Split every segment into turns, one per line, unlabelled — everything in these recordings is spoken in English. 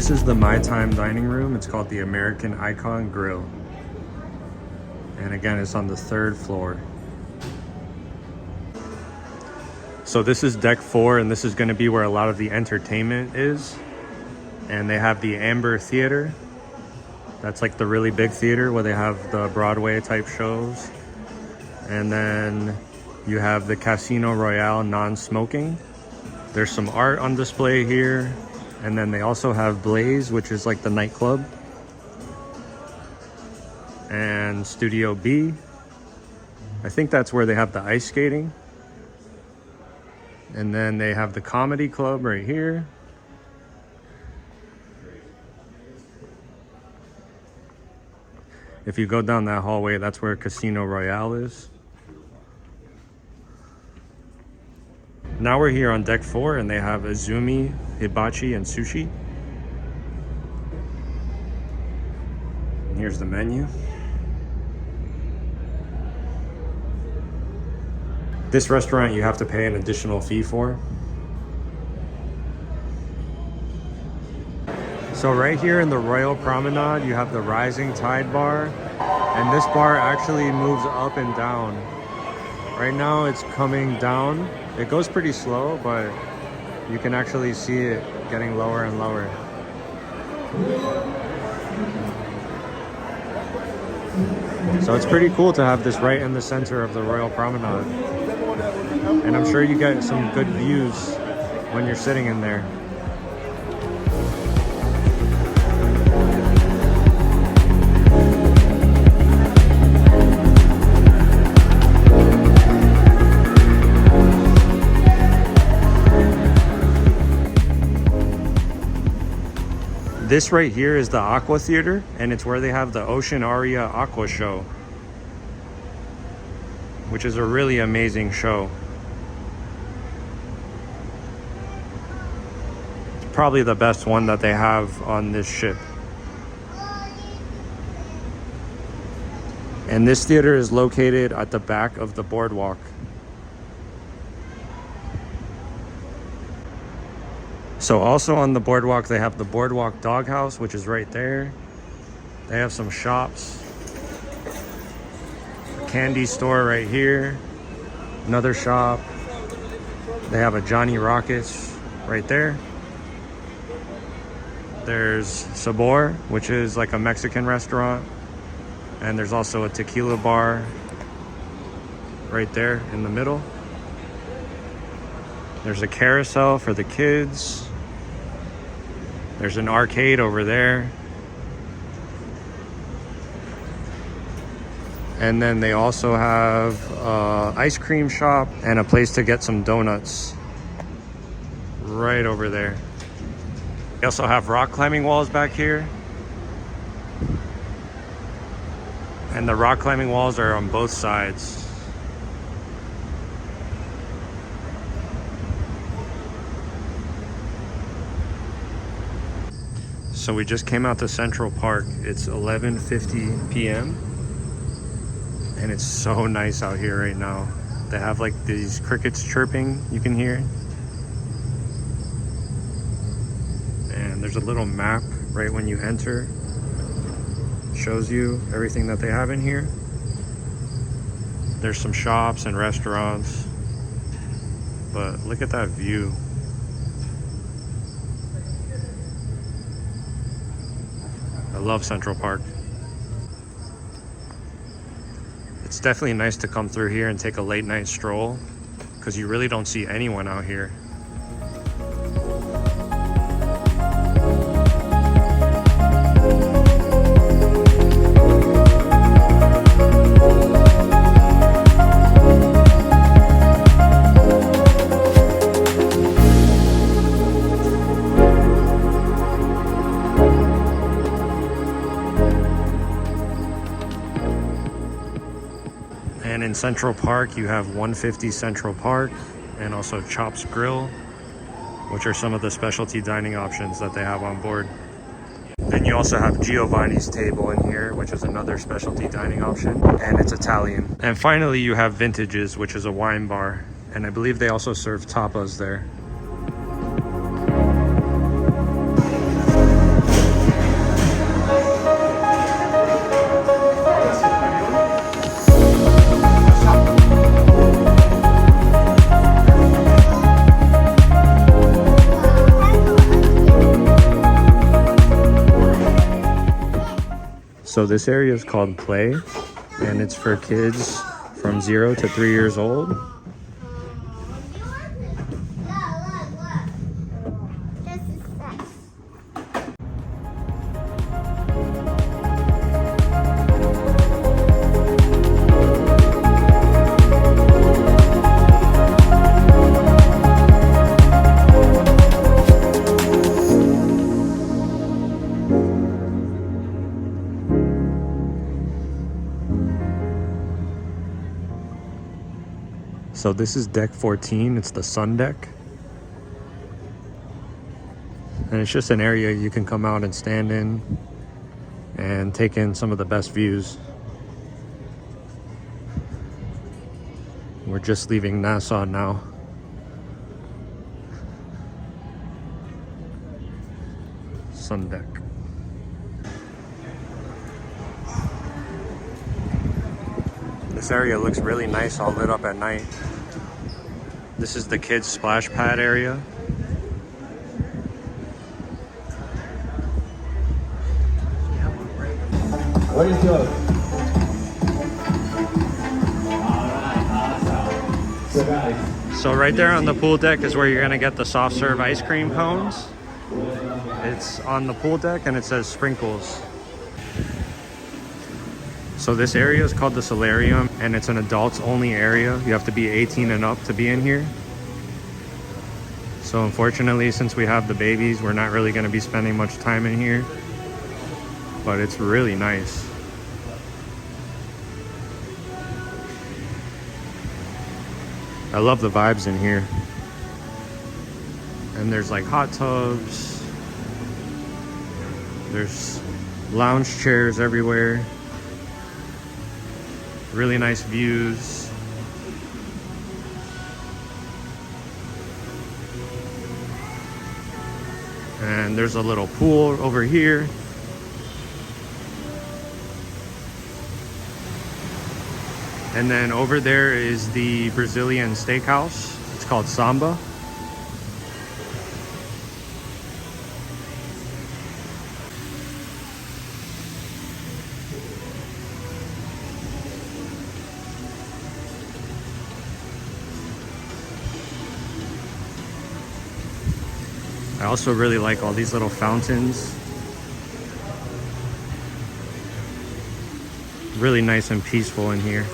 this is the My Time dining room. It's called the American Icon Grill. And again, it's on the 3rd floor. So this is deck 4, and this is going to be where a lot of the entertainment is. And they have the Amber Theater. That's like the really big theater where they have the Broadway type shows. And then you have the Casino Royale non-smoking. There's some art on display here. And then they also have Blaze, which is like the nightclub. And Studio B. I think that's where they have the ice skating. And then they have the Comedy Club right here. If you go down that hallway, that's where Casino Royale is. Now we're here on deck 4, and they have Azumi, Hibachi, and Sushi. And here's the menu. This restaurant you have to pay an additional fee for. So right here in the Royal Promenade, you have the Rising Tide Bar. And this bar actually moves up and down. Right now it's coming down. It goes pretty slow, but you can actually see it getting lower and lower. So it's pretty cool to have this right in the center of the Royal Promenade. And I'm sure you get some good views when you're sitting in there. This right here is the Aqua Theater, and it's where they have the Ocean Aria Aqua Show, which is a really amazing show. It's probably the best one that they have on this ship. And this theater is located at the back of the Boardwalk. So also on the Boardwalk, they have the Boardwalk Doghouse, which is right there. They have some shops. A candy store right here. Another shop. They have a Johnny Rockets right there. There's Sabor, which is like a Mexican restaurant. And there's also a tequila bar right there in the middle. There's a carousel for the kids. There's an arcade over there. And then they also have an ice cream shop and a place to get some donuts right over there. They also have rock climbing walls back here. And the rock climbing walls are on both sides. So we just came out to Central Park. It's 11:50 p.m. and it's so nice out here right now. They have like these crickets chirping you can hear. And there's a little map right when you enter. Shows you everything that they have in here. There's some shops and restaurants. But look at that view. I love Central Park. It's definitely nice to come through here and take a late night stroll because you really don't see anyone out here. And in Central Park, you have 150 Central Park and also Chops Grill, which are some of the specialty dining options that they have on board. Then you also have Giovanni's Table in here, which is another specialty dining option, and it's Italian. And finally, you have Vintages, which is a wine bar, and I believe they also serve tapas there. So this area is called Play, and it's for kids from 0 to 3 years old. So this is deck 14, it's the sun deck. And it's just an area you can come out and stand in and take in some of the best views. We're just leaving Nassau now. Sun deck. This area looks really nice, all lit up at night. This is the kids' splash pad area.
What is yours? So guys.
So right there on the pool deck is where you're gonna get the soft serve ice cream cones. It's on the pool deck and it says sprinkles. So this area is called the Solarium, and it's an adults only area. You have to be 18 and up to be in here. So unfortunately, since we have the babies, we're not really gonna be spending much time in here, but it's really nice. I love the vibes in here. And there's like hot tubs. There's lounge chairs everywhere. Really nice views. And there's a little pool over here. And then over there is the Brazilian steakhouse. It's called Samba. I also really like all these little fountains. Really nice and peaceful in here.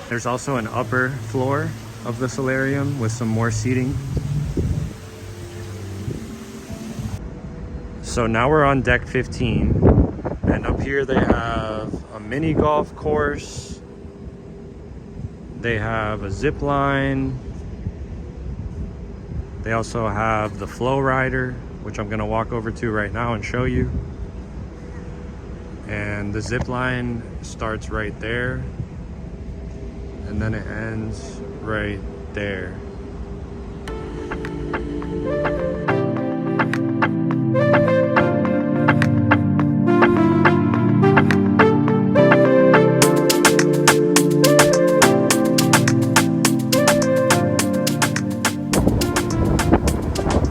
There's also an upper floor of the solarium with some more seating. So now we're on deck 15, and up here they have a mini golf course. They have a zip line. They also have the flow rider, which I'm gonna walk over to right now and show you. And the zip line starts right there, and then it ends right there.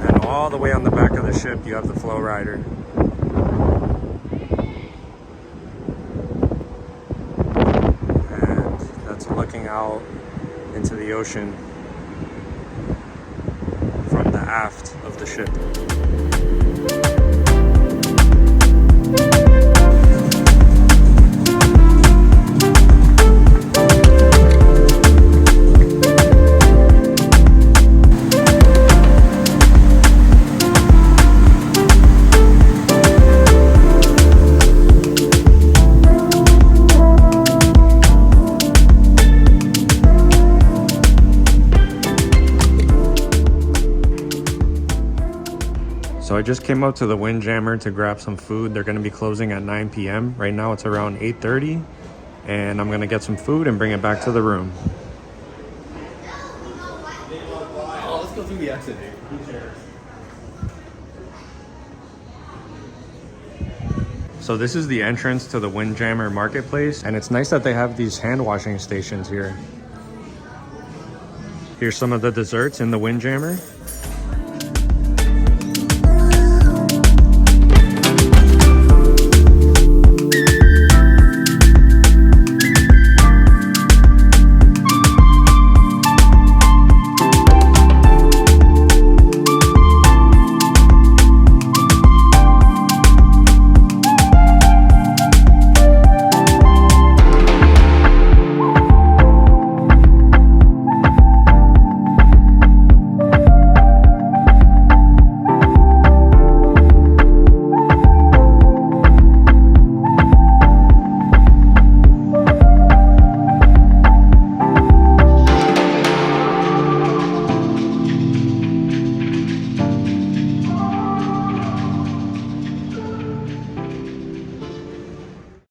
And all the way on the back of the ship, you have the flow rider. Looking out into the ocean from the aft of the ship. So I just came up to the Windjammer to grab some food. They're gonna be closing at 9 p.m. Right now it's around 8:30, and I'm gonna get some food and bring it back to the room.
Oh, let's go through the exit, dude.
So this is the entrance to the Windjammer Marketplace, and it's nice that they have these hand washing stations here. Here's some of the desserts in the Windjammer.